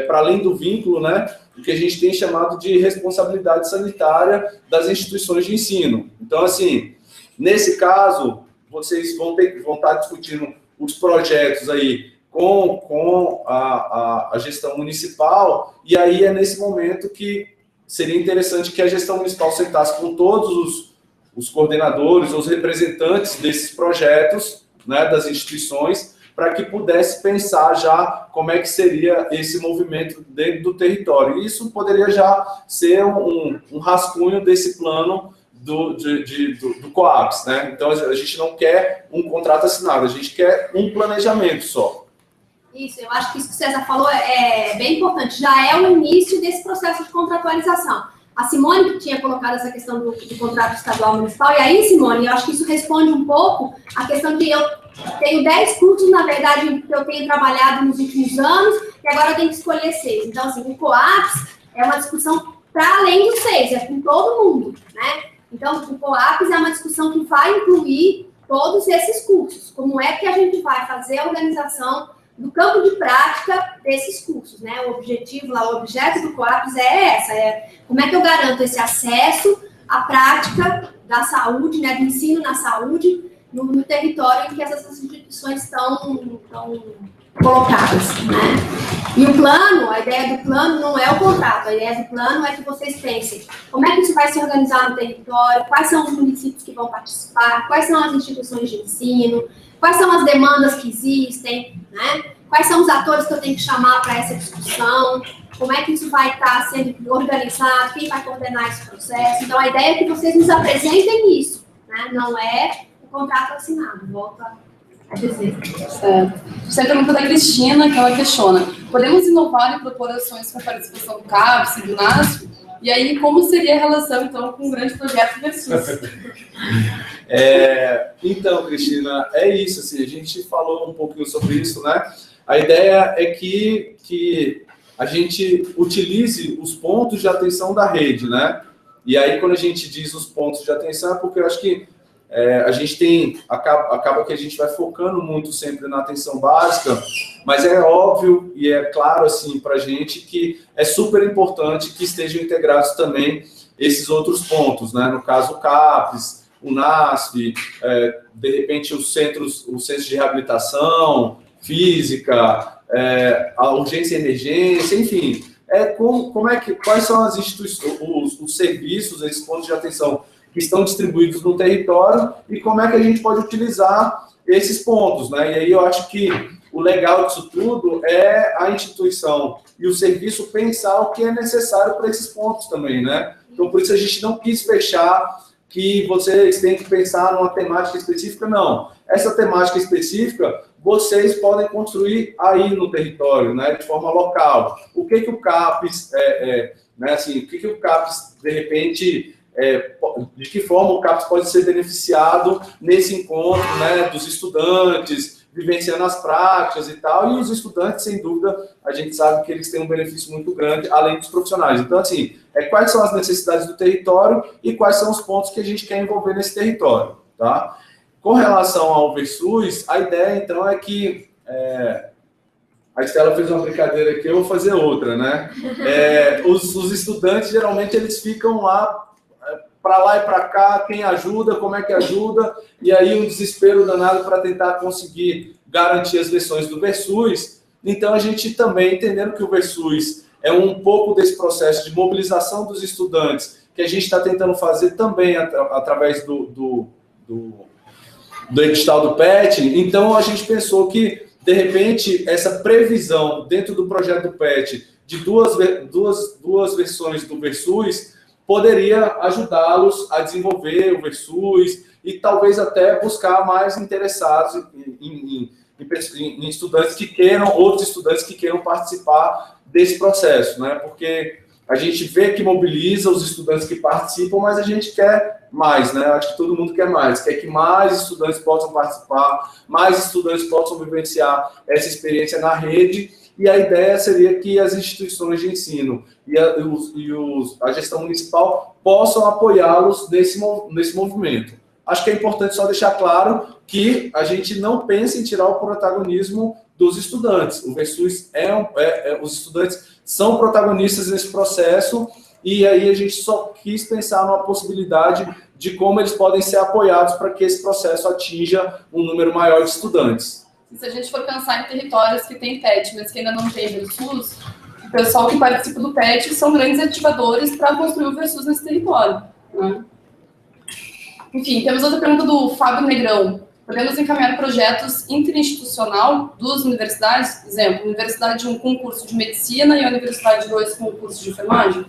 [SPEAKER 2] para além do vínculo, né? O que a gente tem chamado de responsabilidade sanitária das instituições de ensino. Então, assim, nesse caso, vocês vão estar discutindo os projetos aí com a gestão municipal, e aí é nesse momento que seria interessante que a gestão municipal sentasse com todos os coordenadores, os representantes desses projetos, né, das instituições, para que pudesse pensar já como é que seria esse movimento dentro do território. Isso poderia já ser um rascunho desse plano do COAPS, né? Então, a gente não quer um contrato assinado, a gente quer um planejamento só.
[SPEAKER 3] Isso, eu acho que isso que o César falou é bem importante. Já é o início desse processo de contratualização. A Simone que tinha colocado essa questão do contrato estadual municipal, e aí, Simone, eu acho que isso responde um pouco a questão de eu tenho 10 cursos, na verdade, que eu tenho trabalhado nos últimos anos, e agora eu tenho que escolher 6. Então, assim, o COAPS é uma discussão para além dos 6, é com todo mundo, né? Então, o COAPS é uma discussão que vai incluir todos esses cursos. Como é que a gente vai fazer a organização do campo de prática desses cursos, né? O objetivo lá, o objeto do COAPS como é que eu garanto esse acesso à prática da saúde, né? Do ensino na saúde no território em que essas instituições estão colocadas, né? E o plano, a ideia do plano não é o contrato, a ideia do plano é que vocês pensem como é que isso vai se organizar no território, quais são os municípios que vão participar, quais são as instituições de ensino, quais são as demandas que existem, né? Quais são os atores que eu tenho que chamar para essa discussão, como é que isso vai estar sendo organizado, quem vai coordenar esse processo. Então, a ideia é que vocês nos apresentem isso, né? Não é o contrato assinado, volta a dizer.
[SPEAKER 1] Certo. Você tem a pergunta da Cristina, que ela questiona: podemos inovar e propor ações com participação do CAPS e do NASF? E aí, como seria a relação, então, com o grande projeto Versus?
[SPEAKER 2] Então, Cristina, é isso, assim, a gente falou um pouquinho sobre isso, né? A ideia é que a gente utilize os pontos de atenção da rede, né? E aí, quando a gente diz os pontos de atenção, é porque eu acho que a gente acaba que a gente vai focando muito sempre na atenção básica, mas é óbvio e é claro, assim, para a gente que é super importante que estejam integrados também esses outros pontos, né? No caso, o CAPS, o NASF, de repente os centros de reabilitação, física, a urgência e emergência, enfim, quais são as instituições, os serviços, esses pontos de atenção que estão distribuídos no território e como é que a gente pode utilizar esses pontos, né? E aí eu acho que o legal disso tudo é a instituição e o serviço pensar o que é necessário para esses pontos também, né? Então, por isso a gente não quis fechar que vocês têm que pensar numa temática específica, não. Essa temática específica, vocês podem construir aí no território, né, de forma local. O que o CAPS, né, assim, o que o CAPS, de repente, de que forma o CAPS pode ser beneficiado nesse encontro, né, dos estudantes, vivenciando as práticas e tal, e os estudantes, sem dúvida, a gente sabe que eles têm um benefício muito grande, além dos profissionais. Então, assim, quais são as necessidades do território e quais são os pontos que a gente quer envolver nesse território, tá? Com relação ao Versus, a ideia, então, é que... a Estela fez uma brincadeira aqui, eu vou fazer outra, né? Os estudantes, geralmente, eles ficam lá e para cá, quem ajuda, como é que ajuda, e aí um desespero danado para tentar conseguir garantir as lições do Versus. Então, a gente também, entendendo que o Versus é um pouco desse processo de mobilização dos estudantes, que a gente está tentando fazer também através do edital do PET, então a gente pensou que, de repente, essa previsão dentro do projeto do PET de duas versões do Versus poderia ajudá-los a desenvolver o Versus e talvez até buscar mais interessados em estudantes que queiram, outros estudantes que queiram participar desse processo, né? Porque a gente vê que mobiliza os estudantes que participam, mas a gente quer mais, né? Acho que todo mundo quer mais, quer que mais estudantes possam participar, mais estudantes possam vivenciar essa experiência na rede, e a ideia seria que as instituições de ensino e a gestão municipal possam apoiá-los nesse movimento. Acho que é importante só deixar claro que a gente não pensa em tirar o protagonismo dos estudantes. O Versus os estudantes são protagonistas nesse processo, e aí a gente só quis pensar numa possibilidade de como eles podem ser apoiados para que esse processo atinja um número maior de estudantes.
[SPEAKER 1] Se a gente for pensar em territórios que têm PET, mas que ainda não tem Versus, o pessoal que participa do PET são grandes ativadores para construir o Versus nesse território, né? Enfim, temos outra pergunta do Fábio Negrão. Podemos encaminhar projetos interinstitucional duas universidades? Exemplo, Universidade 1 com um curso de medicina e a Universidade 2 com um curso de enfermagem?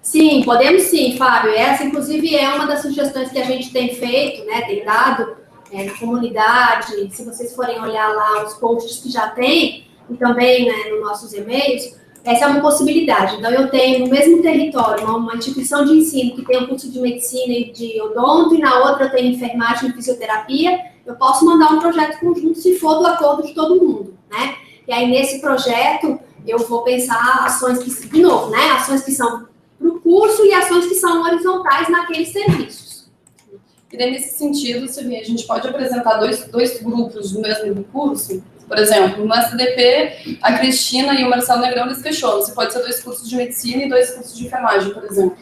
[SPEAKER 3] Sim, podemos sim, Fábio. Essa, inclusive, é uma das sugestões que a gente tem feito, né, tem dado na comunidade. Se vocês forem olhar lá os posts que já tem, e também, né, nos nossos e-mails, essa é uma possibilidade. Então, eu tenho no mesmo território uma instituição de ensino que tem um curso de medicina e de odonto, e na outra eu tenho enfermagem e fisioterapia. Eu posso mandar um projeto conjunto se for do acordo de todo mundo, né? E aí, nesse projeto, eu vou pensar ações que, de novo, né? Ações que são para o curso e ações que são horizontais naqueles serviços.
[SPEAKER 1] E daí, nesse sentido, a gente pode apresentar dois grupos do mesmo curso. Por exemplo, no SDP, a Cristina e o Marcelo Negrão, eles questionam se pode ser 2 cursos de medicina e 2 cursos de enfermagem, por exemplo.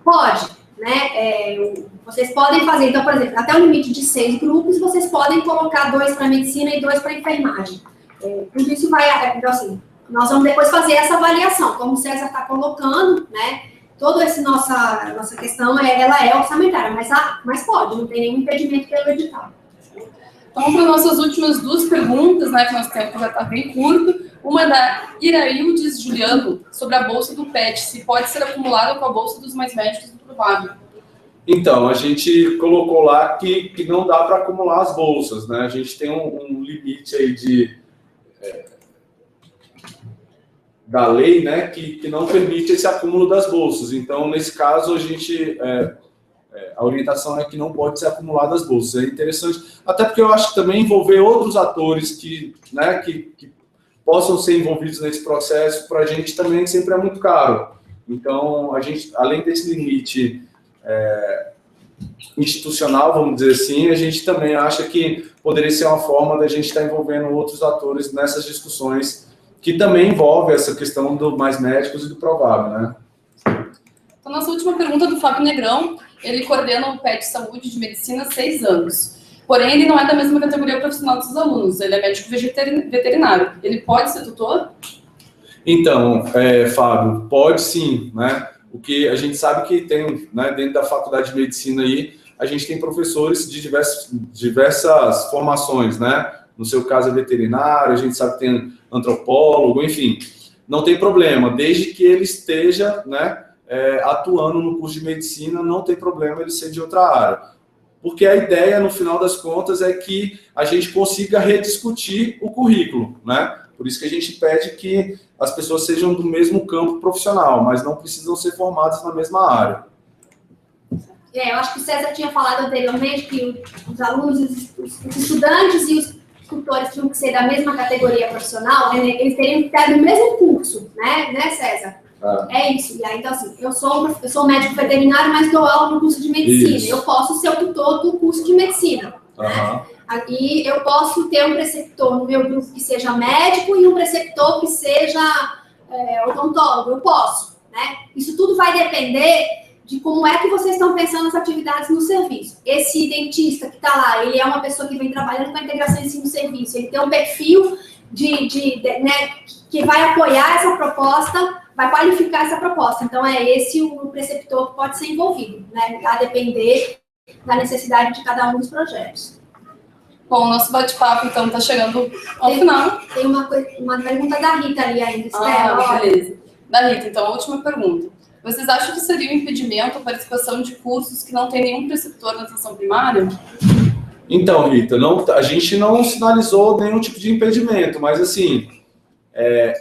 [SPEAKER 3] Pode, né? Vocês podem fazer, então, por exemplo, até o limite de 6 grupos, vocês podem colocar 2 para medicina e 2 para enfermagem. Tudo isso vai, então, assim, nós vamos depois fazer essa avaliação, como o César está colocando, né? Toda essa nossa questão, ela é orçamentária, mas pode, não tem nenhum impedimento pelo edital.
[SPEAKER 1] Então, para nossas últimas 2 perguntas, né, que nosso tempo já está bem curto, uma da Iraildes Juliano, sobre a bolsa do PET, se pode ser acumulada com a bolsa dos mais médicos do Provável.
[SPEAKER 2] Então, a gente colocou lá que não dá para acumular as bolsas, né? A gente tem um limite aí da lei, né, que não permite esse acúmulo das bolsas. Então, nesse caso, a gente... a orientação é que não pode ser acumulada as bolsas. É interessante, até porque eu acho que também envolver outros atores que possam ser envolvidos nesse processo, para a gente também sempre é muito caro. Então, a gente, além desse limite institucional, vamos dizer assim, a gente também acha que poderia ser uma forma da gente estar envolvendo outros atores nessas discussões, que também envolve essa questão do mais médicos e do provável, né?
[SPEAKER 1] Então, nossa última pergunta do Fábio Negrão. Ele coordena o PET Saúde de Medicina há 6 anos. Porém, ele não é da mesma categoria profissional dos alunos. Ele é médico veterinário. Ele pode ser tutor?
[SPEAKER 2] Então, Fábio, pode sim, né? O que a gente sabe que tem, né, dentro da faculdade de medicina aí, a gente tem professores de diversas formações, né? No seu caso é veterinário, a gente sabe que tem antropólogo, enfim. Não tem problema, desde que ele esteja, né, atuando no curso de medicina, não tem problema ele ser de outra área. Porque a ideia, no final das contas, é que a gente consiga rediscutir o currículo, né? Por isso que a gente pede que as pessoas sejam do mesmo campo profissional, mas não precisam ser formadas na mesma área.
[SPEAKER 3] Eu acho que o César tinha falado anteriormente que os alunos, os estudantes e os tutores tinham que ser da mesma categoria profissional, né? Eles teriam que ter do mesmo curso, né César? É isso. E aí, então, assim, eu sou médico veterinário, mas dou aula no curso de medicina. Isso. Eu posso ser o tutor do curso de medicina. Né? Aqui eu posso ter um preceptor no meu grupo que seja médico e um preceptor que seja odontólogo. Eu posso. Né? Isso tudo vai depender de como é que vocês estão pensando as atividades no serviço. Esse dentista que está lá, ele é uma pessoa que vem trabalhando com a integração ensino-serviço. Ele tem um perfil né, que vai apoiar essa proposta, vai qualificar essa proposta. Então, é esse o preceptor que pode ser envolvido, né? A depender da necessidade de cada um dos projetos.
[SPEAKER 1] Bom, o nosso bate-papo, então, está chegando ao final.
[SPEAKER 3] Tem uma pergunta da Rita ali ainda, Estela.
[SPEAKER 1] Beleza. Da Rita, então, a última pergunta. Vocês acham que seria um impedimento a participação de cursos que não tem nenhum preceptor na atenção primária?
[SPEAKER 2] Então, Rita, a gente não sinalizou nenhum tipo de impedimento, mas assim,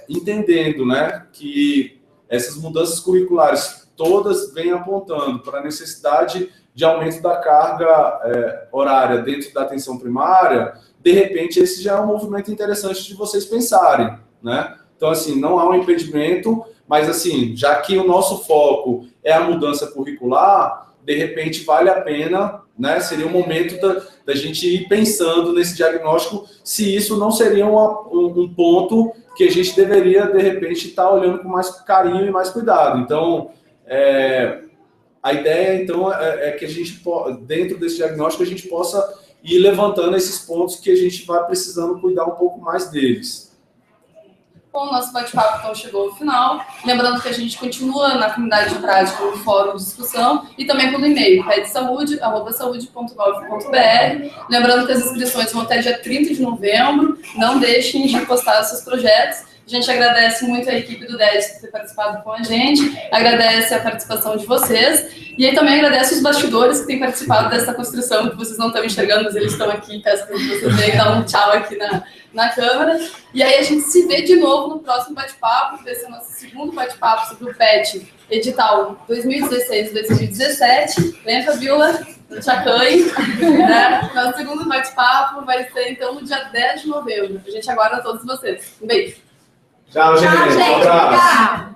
[SPEAKER 2] entendendo, né, que essas mudanças curriculares todas vêm apontando para a necessidade de aumento da carga horária dentro da atenção primária, de repente esse já é um movimento interessante de vocês pensarem, né? Então, assim, não há um impedimento, mas assim, já que o nosso foco é a mudança curricular, de repente vale a pena, né? Seria o momento da gente ir pensando nesse diagnóstico, se isso não seria um ponto que a gente deveria, de repente, estar olhando com mais carinho e mais cuidado. Então, a ideia, então, é que a gente, dentro desse diagnóstico, a gente possa ir levantando esses pontos que a gente vai precisando cuidar um pouco mais deles.
[SPEAKER 1] Bom, o nosso bate-papo então chegou ao final. Lembrando que a gente continua na comunidade de prática, no fórum de discussão e também pelo e-mail, pedsaude@saude.gov.br. Lembrando que as inscrições vão até dia 30 de novembro. Não deixem de postar seus projetos. A gente agradece muito a equipe do DES por ter participado com a gente, agradece a participação de vocês e aí também agradece os bastidores que têm participado dessa construção, que vocês não estão enxergando, mas eles estão aqui, peço que vocês venham dar um tchau aqui na câmera. E aí a gente se vê de novo no próximo bate-papo, que vai ser o nosso segundo bate-papo sobre o PET, edital 2016-2017. Lembra, Vila? No Chacanhe, né? Nosso segundo bate-papo vai ser, então, no dia 10 de novembro. A gente aguarda todos vocês. Um beijo.
[SPEAKER 2] Tchau, gente.
[SPEAKER 3] Tchau, gente.
[SPEAKER 2] Um abraço.